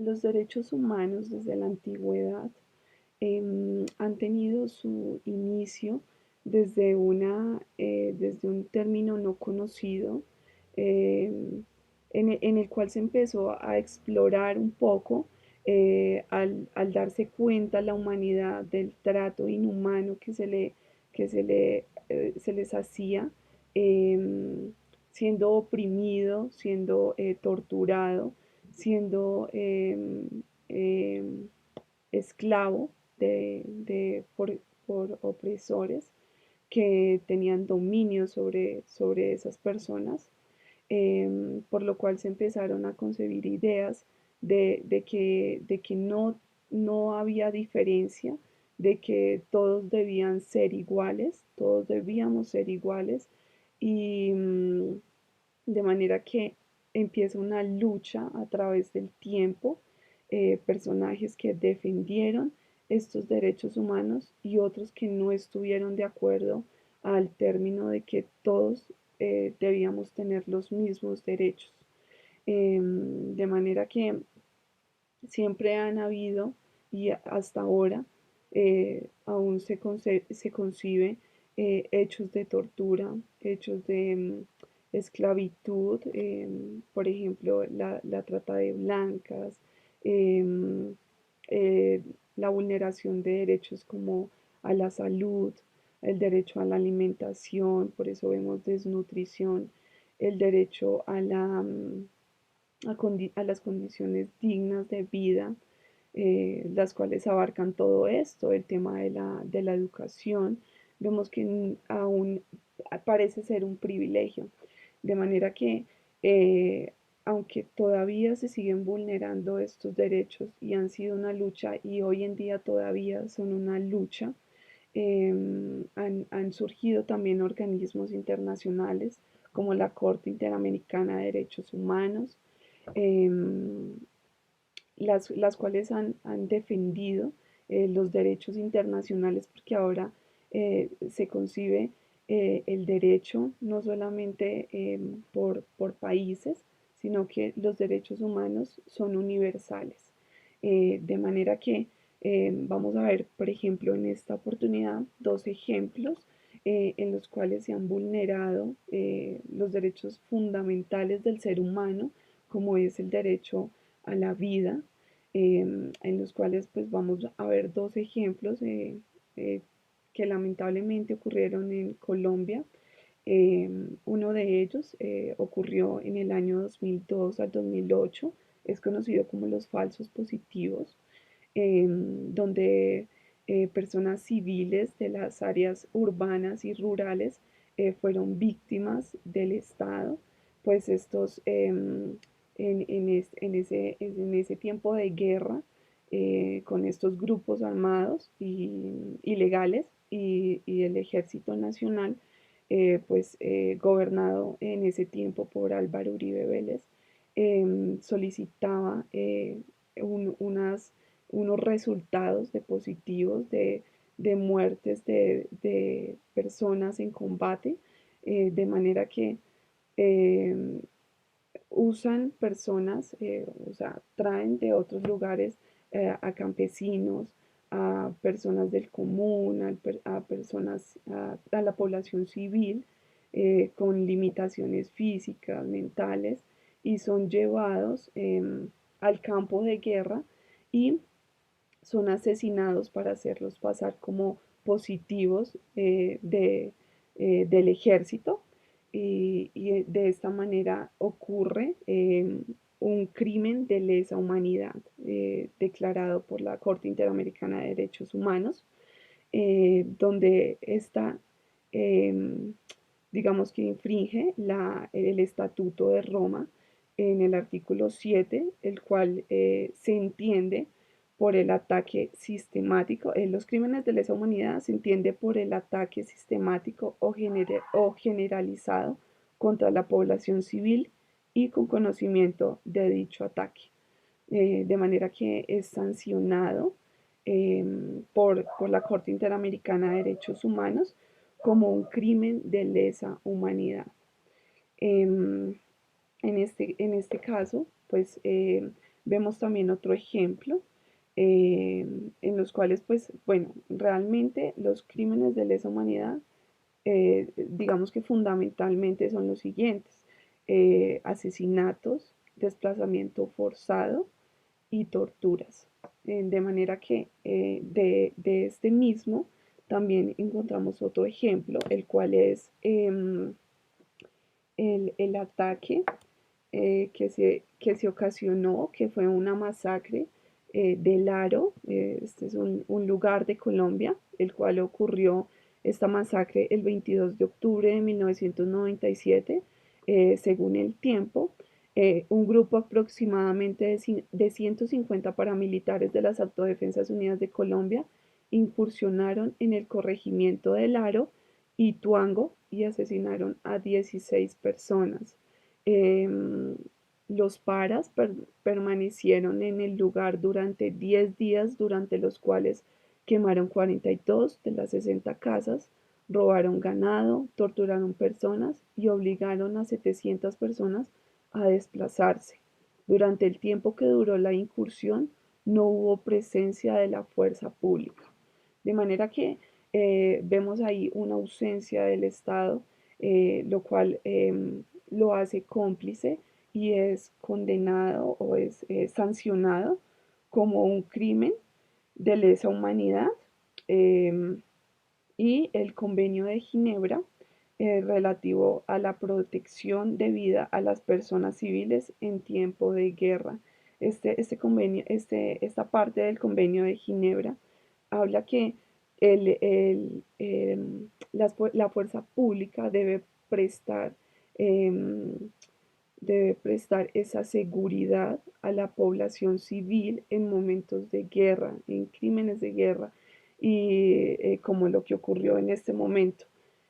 Los derechos humanos desde la antigüedad han tenido su inicio desde un término no conocido, em, en el cual se empezó a explorar un poco al darse cuenta la humanidad del trato inhumano se les hacía, em, siendo oprimido, siendo torturado, siendo esclavo por opresores que tenían dominio sobre esas personas, por lo cual se empezaron a concebir ideas de que no había diferencia, de que todos debían ser iguales, todos debíamos ser iguales, y de manera que empieza una lucha a través del tiempo, personajes que defendieron estos derechos humanos y otros que no estuvieron de acuerdo al término de que todos debíamos tener los mismos derechos. De manera que siempre han habido y hasta ahora aún se concibe hechos de tortura, hechos de esclavitud, por ejemplo, la trata de blancas, em, eh, la vulneración de derechos como a la salud, el derecho a la alimentación, por eso vemos desnutrición, el derecho a las condiciones dignas de vida, las cuales abarcan todo esto, el tema de la educación. Vemos que aún parece ser un privilegio, de manera que aunque todavía se siguen vulnerando estos derechos y han sido una lucha y hoy en día todavía son una lucha, han surgido también organismos internacionales como la Corte Interamericana de Derechos Humanos, em, las cuales han defendido los derechos internacionales, porque ahora se concibe el derecho no solamente por países, sino que los derechos humanos son universales. De manera que vamos a ver, por ejemplo, en esta oportunidad, dos ejemplos en los cuales se han vulnerado los derechos fundamentales del ser humano, como es el derecho a la vida, en los cuales pues vamos a ver dos ejemplos eh, que lamentablemente ocurrieron en Colombia. Uno de ellos ocurrió en el año 2002 al 2008, es conocido como los falsos positivos, donde personas civiles de las áreas urbanas y rurales fueron víctimas del Estado, pues estos en ese tiempo de guerra con estos grupos armados y ilegales y el Ejército Nacional, gobernado en ese tiempo por Álvaro Uribe Vélez, solicitaba unas unos resultados de positivos de muertes de personas en combate, de manera que eh, usan personas, o sea, traen de otros lugares a campesinos, a personas del común, a personas, a la población civil con limitaciones físicas, mentales, y son llevados al campo de guerra y son asesinados para hacerlos pasar como positivos del ejército y de esta manera ocurre un crimen de lesa humanidad declarado por la Corte Interamericana de Derechos Humanos, donde esta, eh, digamos que infringe el Estatuto de Roma en el artículo 7, el cual se entiende por el ataque sistemático, los crímenes de lesa humanidad se entiende por el ataque sistemático o generalizado contra la población civil y con conocimiento de dicho ataque. De manera que es sancionado por la Corte Interamericana de Derechos Humanos como un crimen de lesa humanidad. En este caso, pues Vemos también otro ejemplo en los cuales, pues, bueno, realmente los crímenes de lesa humanidad, digamos que fundamentalmente son los siguientes: asesinatos, desplazamiento forzado y torturas. De manera que de este mismo también encontramos otro ejemplo, el cual es el ataque que se ocasionó, que fue una masacre del Aro. Este es un lugar de Colombia, el cual ocurrió esta masacre el 22 de octubre de 1997, según el tiempo. Un grupo aproximadamente de 150 paramilitares de las Autodefensas Unidas de Colombia incursionaron en el corregimiento del Aro y Tuango y asesinaron a 16 personas. Em, los paras permanecieron en el lugar durante 10 días, durante los cuales quemaron 42 de las 60 casas, robaron ganado, torturaron personas y obligaron a 700 personas a desplazarse. Durante el tiempo que duró la incursión, no hubo presencia de la fuerza pública. De manera que vemos ahí una ausencia del Estado, lo cual lo hace cómplice y es condenado o es sancionado como un crimen de lesa humanidad. eh, y el Convenio de Ginebra relativo a la protección de vida a las personas civiles en tiempo de guerra. Este convenio, esta parte del Convenio de Ginebra habla que la fuerza pública prestar, eh, debe prestar esa seguridad a la población civil en momentos de guerra, en crímenes de guerra, y como lo que ocurrió en este momento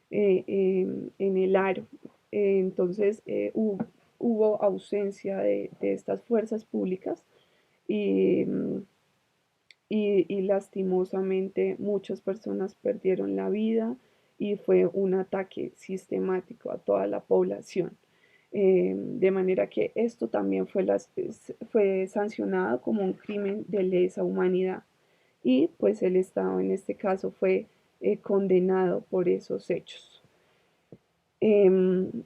en el Aro. Entonces hubo ausencia de estas fuerzas públicas y, y lastimosamente muchas personas perdieron la vida y fue un ataque sistemático a toda la población. De manera que esto también fue sancionado como un crimen de lesa humanidad y pues el Estado en este caso fue condenado por esos hechos.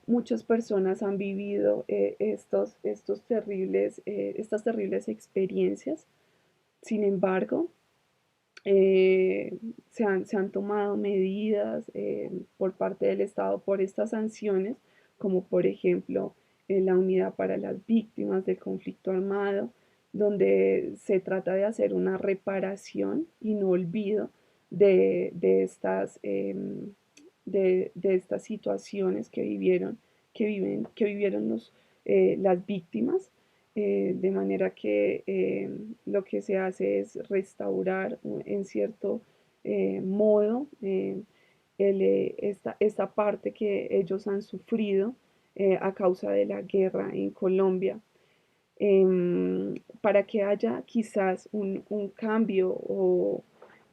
Muchas personas han vivido estas terribles experiencias. Sin embargo, se han tomado medidas por parte del Estado por estas sanciones, como por ejemplo la unidad para las víctimas del conflicto armado, donde se trata de hacer una reparación y no olvido de estas situaciones que vivieron las víctimas, de manera que lo que se hace es restaurar en cierto modo esta parte que ellos han sufrido a causa de la guerra en Colombia, para que haya quizás un cambio o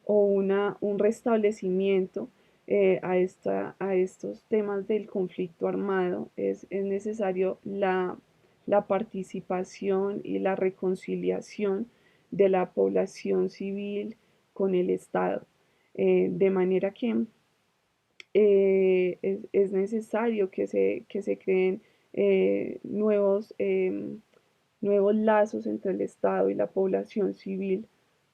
un restablecimiento a estos temas del conflicto armado. Es necesario la participación y la reconciliación de la población civil con el Estado, de manera que es necesario que se creen nuevos, nuevos lazos entre el Estado y la población civil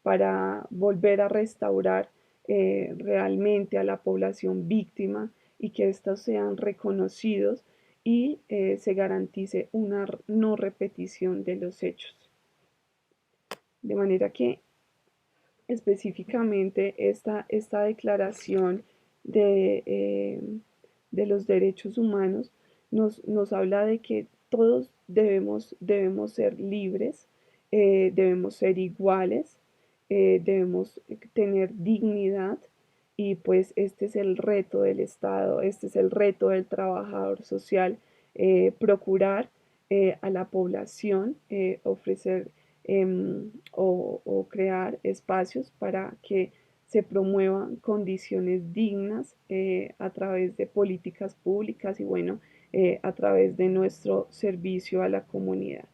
para volver a restaurar realmente a la población víctima y que estos sean reconocidos y se garantice una no repetición de los hechos. De manera que específicamente esta declaración de, de los derechos humanos nos habla de que todos debemos ser libres, debemos ser iguales, debemos tener dignidad y pues este es el reto del Estado, este es el reto del trabajador social, procurar a la población ofrecer o crear espacios para que se promuevan condiciones dignas a través de políticas públicas y bueno, a través de nuestro servicio a la comunidad.